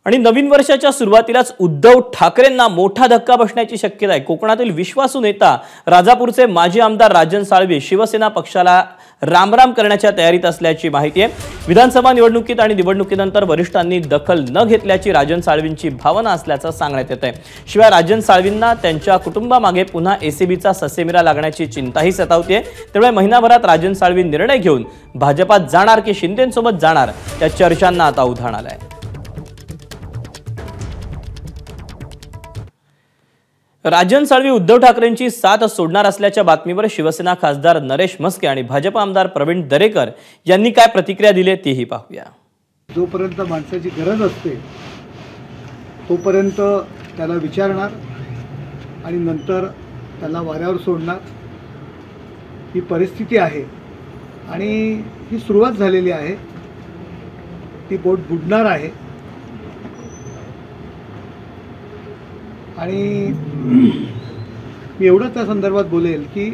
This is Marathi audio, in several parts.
आणि नवीन वर्षाच्या सुरुवातीलाच उद्धव ठाकरेंना मोठा धक्का बसण्याची शक्यता आहे। कोकणातील विश्वासू नेता राजापूरचे माजी आमदार राजन साळवी शिवसेना पक्षाला रामराम करण्याच्या तयारीत असल्याची माहिती आहे। विधानसभा निवडणुकीत आणि निवडणुकीनंतर वरिष्ठांनी दखल न घेतल्याची राजन साळवींची भावना असल्याचं सांगण्यात येत आहे। शिवाय राजन साळवींना त्यांच्या कुटुंबामागे पुन्हा एसीबीचा ससेमिरा लागण्याची चिंताही सतावते। त्यामुळे महिनाभरात राजन साळवी निर्णय घेऊन भाजपात जाणार की शिंदेंसोबत जाणार या चर्चांना आता उधाण आलंय। राजन साळवी उद्धव ठाकरेंची साथ सोडणार असल्याच्या बातमीवर शिवसेना खासदार नरेश म्हस्के आणि भाजप आमदार प्रवीण दरेकर यांनी काय प्रतिक्रिया दिली तीही पाहूया। जोपर्यंत माणसाची गरज असते तोपर्यंत त्याला विचारणार आणि नंतर त्याला वाऱ्यावर सोडणार ही परिस्थिती आहे आणि ही सुरुवात झालेली आहे। ती बोट बुडणार आहे आणि मी एवढं त्या संदर्भात बोलेल की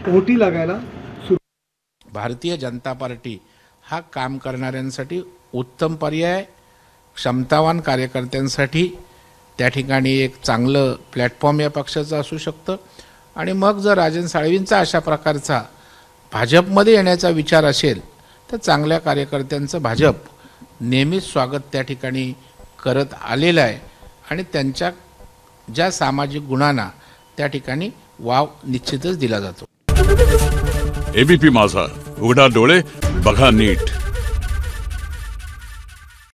पोटी लागायला भारतीय जनता पार्टी हा काम करणाऱ्यांसाठी उत्तम पर्याय, क्षमतावान कार्यकर्त्यांसाठी त्या ठिकाणी एक चांगलं प्लॅटफॉर्म या पक्षाचं असू शकतं। आणि मग जर राजन साळवींचा अशा प्रकारचा भाजपमध्ये येण्याचा विचार असेल तर चांगल्या कार्यकर्त्यांचं भाजप नेहमीच स्वागत त्या ठिकाणी करत आलेलं आहे आणि त्यांच्या ज्या सामाजिक गुणांना त्या ठिकाणी वाव निश्चितच दिला जातो। एबीपी माझा, उघडा डोळे बघा नीट।